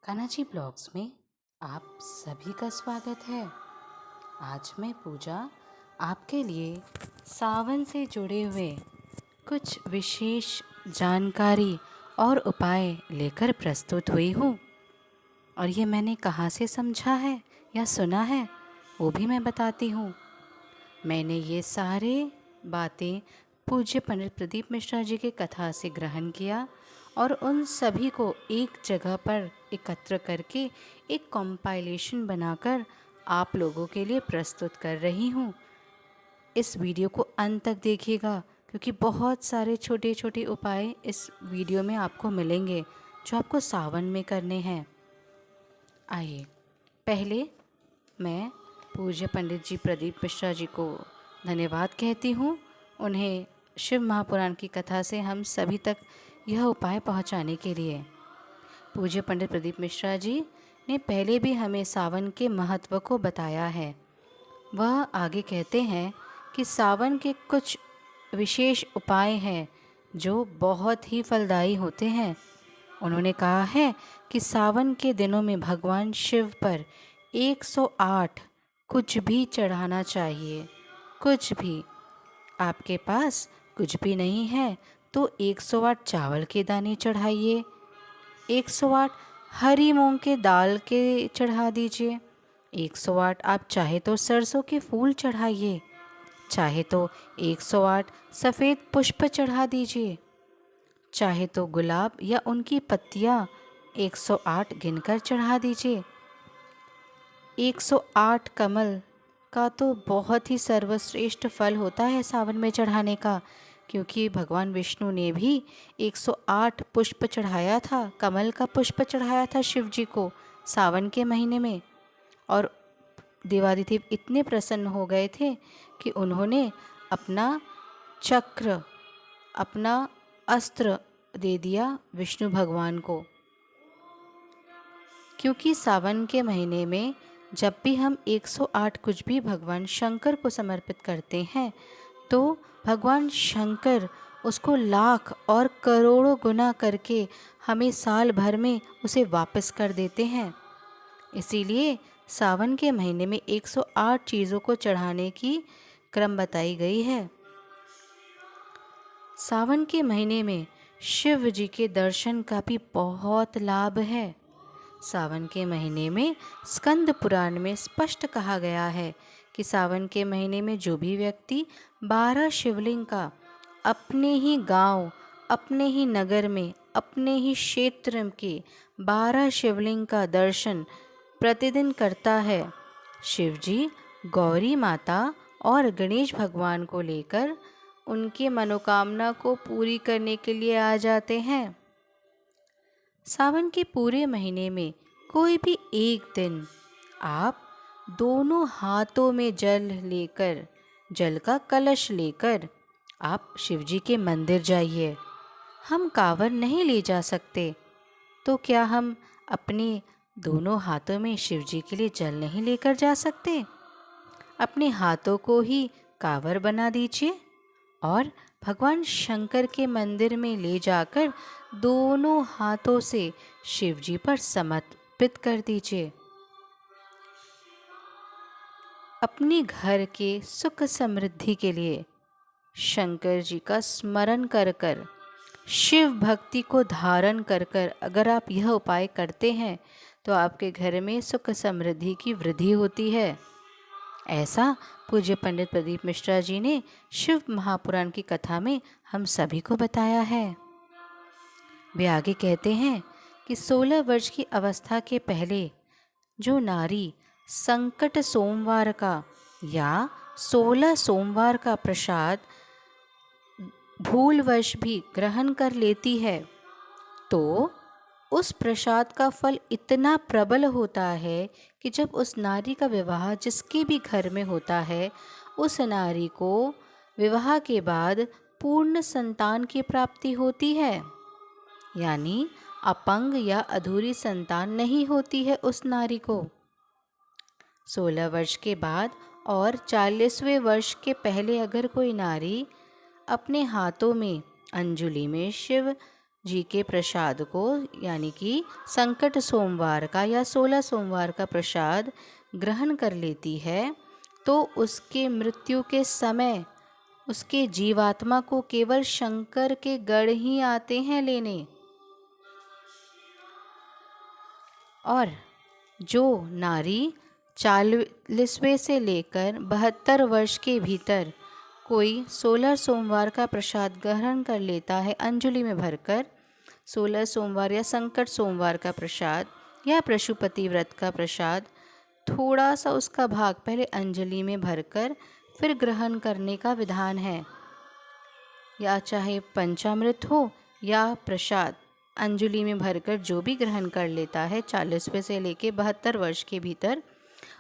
Kanhaji blogs में आप सभी का स्वागत है। आज मैं पूजा आपके लिए सावन से जुड़े हुए कुछ विशेष जानकारी और उपाय लेकर प्रस्तुत हुई हूँ। और ये मैंने कहाँ से समझा है या सुना है वो भी मैं बताती हूँ। मैंने ये सारे बातें पूज्य पंडित प्रदीप मिश्रा जी की कथा से ग्रहण किया और उन सभी को एक जगह पर एकत्र करके एक कंपाइलेशन बनाकर आप लोगों के लिए प्रस्तुत कर रही हूँ। इस वीडियो को अंत तक देखिएगा क्योंकि बहुत सारे छोटे छोटे उपाय इस वीडियो में आपको मिलेंगे जो आपको सावन में करने हैं। आइए, पहले मैं पूज्य पंडित जी प्रदीप मिश्रा जी को धन्यवाद कहती हूँ। उन्हें शिव महापुराण की कथा से हम सभी तक यह उपाय पहुँचाने के लिए। पूज्य पंडित प्रदीप मिश्रा जी ने पहले भी हमें सावन के महत्व को बताया है। वह आगे कहते हैं कि सावन के कुछ विशेष उपाय हैं जो बहुत ही फलदायी होते हैं। उन्होंने कहा है कि सावन के दिनों में भगवान शिव पर 108 कुछ भी चढ़ाना चाहिए। कुछ भी। आपके पास कुछ भी नहीं है तो 108 चावल के दाने चढ़ाइए, 108 हरी मूंग के दाल के चढ़ा दीजिए, 108 आप चाहे तो सरसों के फूल चढ़ाइए, चाहे तो 108 सफ़ेद पुष्प चढ़ा दीजिए, चाहे तो गुलाब या उनकी पत्तियाँ 108 गिनकर चढ़ा दीजिए। 108 कमल का तो बहुत ही सर्वश्रेष्ठ फल होता है सावन में चढ़ाने का, क्योंकि भगवान विष्णु ने भी 108 पुष्प चढ़ाया था, कमल का पुष्प चढ़ाया था शिव जी को सावन के महीने में। और देवादिदेव इतने प्रसन्न हो गए थे कि उन्होंने अपना चक्र, अपना अस्त्र दे दिया विष्णु भगवान को। क्योंकि सावन के महीने में जब भी हम 108 कुछ भी भगवान शंकर को समर्पित करते हैं तो भगवान शंकर उसको लाख और करोड़ों गुना करके हमें साल भर में उसे वापस कर देते हैं। इसीलिए सावन के महीने में 108 चीज़ों को चढ़ाने की क्रम बताई गई है। सावन के महीने में शिव जी के दर्शन का भी बहुत लाभ है। सावन के महीने में स्कंद पुराण में स्पष्ट कहा गया है कि सावन के महीने में जो भी व्यक्ति 12 शिवलिंग का अपने ही गांव, अपने ही नगर में, अपने ही क्षेत्र के 12 शिवलिंग का दर्शन प्रतिदिन करता है, शिव जी, गौरी माता और गणेश भगवान को लेकर उनकी मनोकामना को पूरी करने के लिए आ जाते हैं। सावन के पूरे महीने में कोई भी एक दिन आप दोनों हाथों में जल लेकर, जल का कलश लेकर आप शिवजी के मंदिर जाइए। हम कांवर नहीं ले जा सकते तो क्या हम अपने दोनों हाथों में शिवजी के लिए जल नहीं लेकर जा सकते? अपने हाथों को ही कांवर बना दीजिए और भगवान शंकर के मंदिर में ले जाकर दोनों हाथों से शिवजी पर समर्पित कर दीजिए। अपने घर के सुख समृद्धि के लिए शंकर जी का स्मरण कर कर, शिव भक्ति को धारण कर कर अगर आप यह उपाय करते हैं तो आपके घर में सुख समृद्धि की वृद्धि होती है। ऐसा पूज्य पंडित प्रदीप मिश्रा जी ने शिव महापुराण की कथा में हम सभी को बताया है। वे आगे कहते हैं कि 16 वर्ष की अवस्था के पहले जो नारी संकट सोमवार का या 16 सोमवार का प्रसाद भूलवश भी ग्रहण कर लेती है तो उस प्रसाद का फल इतना प्रबल होता है कि जब उस नारी का विवाह जिसके भी घर में होता है, उस नारी को विवाह के बाद पूर्ण संतान की प्राप्ति होती है। यानी अपंग या अधूरी संतान नहीं होती है उस नारी को। 16 वर्ष के बाद और 40वें वर्ष के पहले अगर कोई नारी अपने हाथों में अंजुलि में शिव जी के प्रसाद को, यानी कि संकट सोमवार का या 16 सोमवार का प्रसाद ग्रहण कर लेती है, तो उसके मृत्यु के समय उसके जीवात्मा को केवल शंकर के गढ़ ही आते हैं लेने। और जो नारी 40वें से लेकर 72 वर्ष के भीतर कोई 16 सोमवार का प्रसाद ग्रहण कर लेता है अंजलि में भरकर, 16 सोमवार या संकट सोमवार का प्रसाद या पशुपति व्रत का प्रसाद, थोड़ा सा उसका भाग पहले अंजलि में भरकर फिर ग्रहण करने का विधान है। या चाहे पंचामृत हो या प्रसाद, अंजलि में भरकर जो भी ग्रहण कर लेता है 40वें से लेकर 72 वर्ष के भीतर,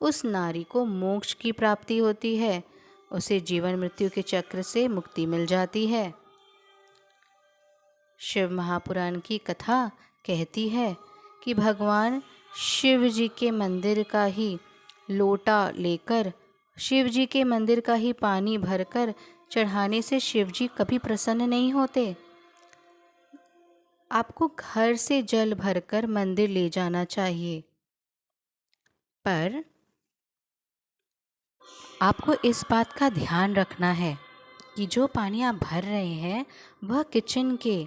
उस नारी को मोक्ष की प्राप्ति होती है, उसे जीवन मृत्यु के चक्र से मुक्ति मिल जाती है। शिव महापुराण की कथा कहती है कि भगवान शिव जी के मंदिर का ही लोटा लेकर, शिव जी के मंदिर का ही पानी भरकर चढ़ाने से शिव जी कभी प्रसन्न नहीं होते। आपको घर से जल भरकर मंदिर ले जाना चाहिए, पर आपको इस बात का ध्यान रखना है कि जो पानी आप भर रहे हैं वह किचन के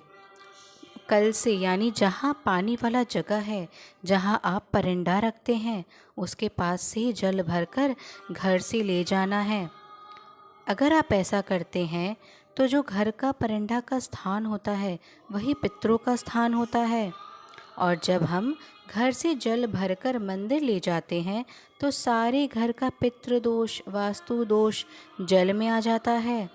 कल से, यानी जहाँ पानी वाला जगह है, जहाँ आप परिंदा रखते हैं, उसके पास से जल भरकर घर से ले जाना है। अगर आप ऐसा करते हैं तो जो घर का परिंदा का स्थान होता है वही पितरों का स्थान होता है, और जब हम घर से जल भरकर मंदिर ले जाते हैं तो सारे घर का पितृ दोष, वास्तु दोष जल में आ जाता है।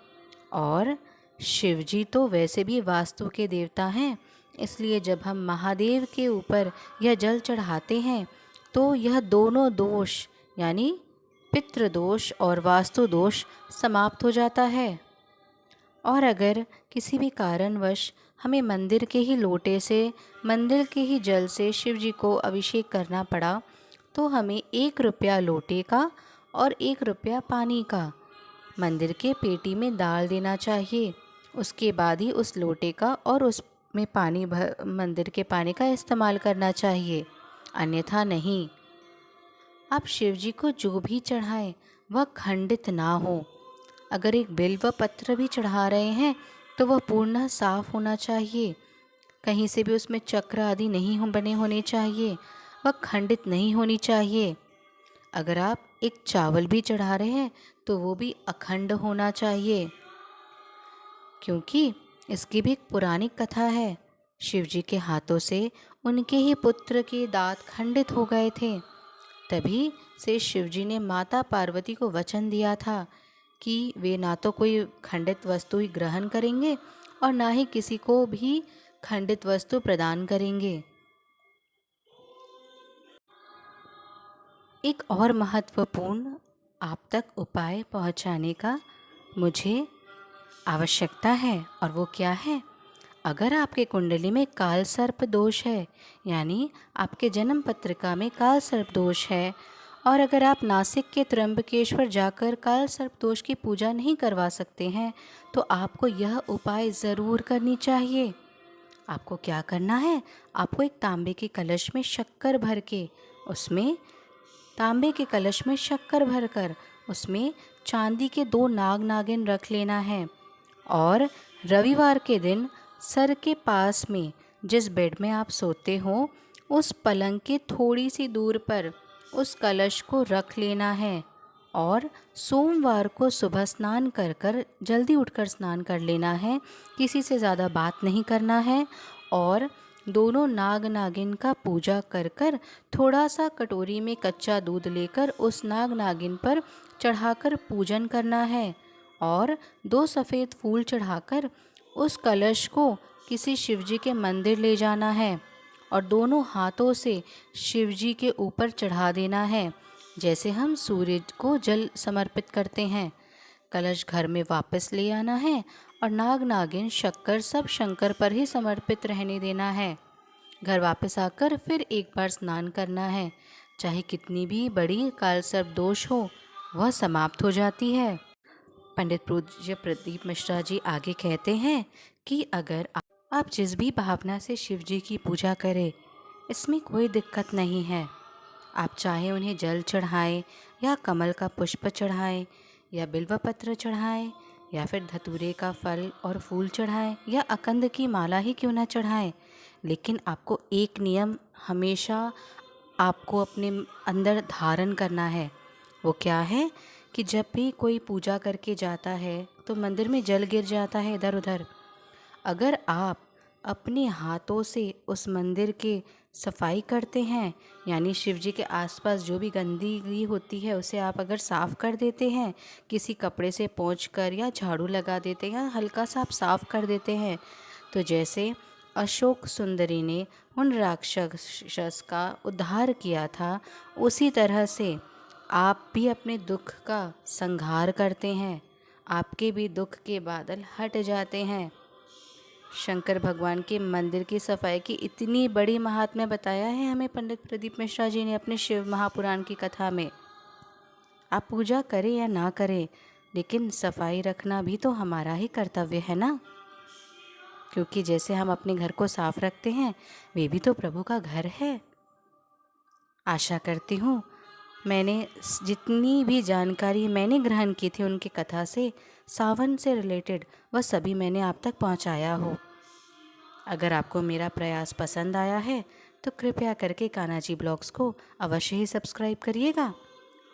और शिव जी तो वैसे भी वास्तु के देवता हैं, इसलिए जब हम महादेव के ऊपर यह जल चढ़ाते हैं तो यह दोनों दोष, यानी पितृ दोष और वास्तु दोष समाप्त हो जाता है। और अगर किसी भी कारणवश हमें मंदिर के ही लोटे से, मंदिर के ही जल से शिव जी को अभिषेक करना पड़ा, तो हमें 1 रुपया लोटे का और 1 रुपया पानी का मंदिर के पेटी में डाल देना चाहिए। उसके बाद ही उस लोटे का और उसमें पानी मंदिर के पानी का इस्तेमाल करना चाहिए, अन्यथा नहीं। आप शिव जी को जो भी चढ़ाएं वह खंडित ना हो। अगर एक बिल्व पत्र भी चढ़ा रहे हैं तो वह पूर्ण साफ होना चाहिए, कहीं से भी उसमें चक्र आदि नहीं बने होने चाहिए, वह खंडित नहीं होनी चाहिए। अगर आप एक चावल भी चढ़ा रहे हैं तो वो भी अखंड होना चाहिए, क्योंकि इसकी भी एक पुरानी कथा है। शिव जी के हाथों से उनके ही पुत्र के दांत खंडित हो गए थे, तभी से शिव जी ने माता पार्वती को वचन दिया था कि वे ना तो कोई खंडित वस्तु ही ग्रहण करेंगे और ना ही किसी को भी खंडित वस्तु प्रदान करेंगे। एक और महत्वपूर्ण आप तक उपाय पहुंचाने का मुझे आवश्यकता है, और वो क्या है? अगर आपके कुंडली में काल सर्प दोष है, यानी आपके जन्म पत्रिका में काल सर्प दोष है, और अगर आप नासिक के त्र्यंबकेश्वर जाकर काल सर्प दोष की पूजा नहीं करवा सकते हैं, तो आपको यह उपाय ज़रूर करनी चाहिए। आपको क्या करना है? आपको एक तांबे के कलश में शक्कर भर के, उसमें तांबे के कलश में शक्कर भरकर उसमें चांदी के 2 नाग नागिन रख लेना है, और रविवार के दिन सर के पास में जिस बेड में आप सोते हो उस पलंग के थोड़ी सी दूर पर उस कलश को रख लेना है, और सोमवार को सुबह स्नान कर कर जल्दी उठकर स्नान कर लेना है, किसी से ज़्यादा बात नहीं करना है, और दोनों नाग नागिन का पूजा कर कर थोड़ा सा कटोरी में कच्चा दूध लेकर उस नाग नागिन पर चढ़ाकर पूजन करना है, और 2 सफ़ेद फूल चढ़ाकर उस कलश को किसी शिवजी के मंदिर ले जाना है और दोनों हाथों से शिवजी के ऊपर चढ़ा देना है, जैसे हम सूर्य को जल समर्पित करते हैं। कलश घर में वापस ले आना है और नाग नागिन शक्कर सब शंकर पर ही समर्पित रहने देना है। घर वापस आकर फिर एक बार स्नान करना है, चाहे कितनी भी बड़ी काल सर्प दोष हो वह समाप्त हो जाती है। पंडित पूज्य प्रदीप मिश्रा जी आगे कहते हैं कि अगर आप जिस भी भावना से शिव जी की पूजा करें, इसमें कोई दिक्कत नहीं है। आप चाहे उन्हें जल चढ़ाएं या कमल का पुष्प चढ़ाएं या बिल्व पत्र चढ़ाएं या फिर धतूरे का फल और फूल चढ़ाएं या अकंद की माला ही क्यों ना चढ़ाएं, लेकिन आपको एक नियम हमेशा आपको अपने अंदर धारण करना है। वो क्या है कि जब भी कोई पूजा करके जाता है तो मंदिर में जल गिर जाता है इधर उधर। अगर आप अपने हाथों से उस मंदिर के सफाई करते हैं, यानी शिव जी के आसपास जो भी गंदगी होती है उसे आप अगर साफ़ कर देते हैं, किसी कपड़े से पोंछकर या झाड़ू लगा देते हैं या हल्का सा आप साफ़ कर देते हैं, तो जैसे अशोक सुंदरी ने उन राक्षस का उद्धार किया था, उसी तरह से आप भी अपने दुख का संहार करते हैं। आपके भी दुख के बादल हट जाते हैं। शंकर भगवान के मंदिर की सफाई की इतनी बड़ी महात्म्य बताया है हमें पंडित प्रदीप मिश्रा जी ने अपने शिव महापुराण की कथा में। आप पूजा करें या ना करें, लेकिन सफाई रखना भी तो हमारा ही कर्तव्य है ना, क्योंकि जैसे हम अपने घर को साफ रखते हैं, वे भी तो प्रभु का घर है। आशा करती हूँ मैंने जितनी भी जानकारी मैंने ग्रहण की थी उनकी कथा से, सावन से रिलेटेड, वह सभी मैंने आप तक पहुँचाया हो। अगर आपको मेरा प्रयास पसंद आया है तो कृपया करके कान्हा जी ब्लॉग्स को अवश्य ही सब्सक्राइब करिएगा,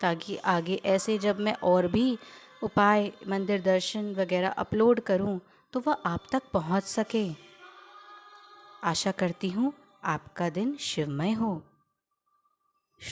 ताकि आगे ऐसे जब मैं और भी उपाय, मंदिर दर्शन वगैरह अपलोड करूं तो वह आप तक पहुंच सके। आशा करती हूँ आपका दिन शिवमय हो।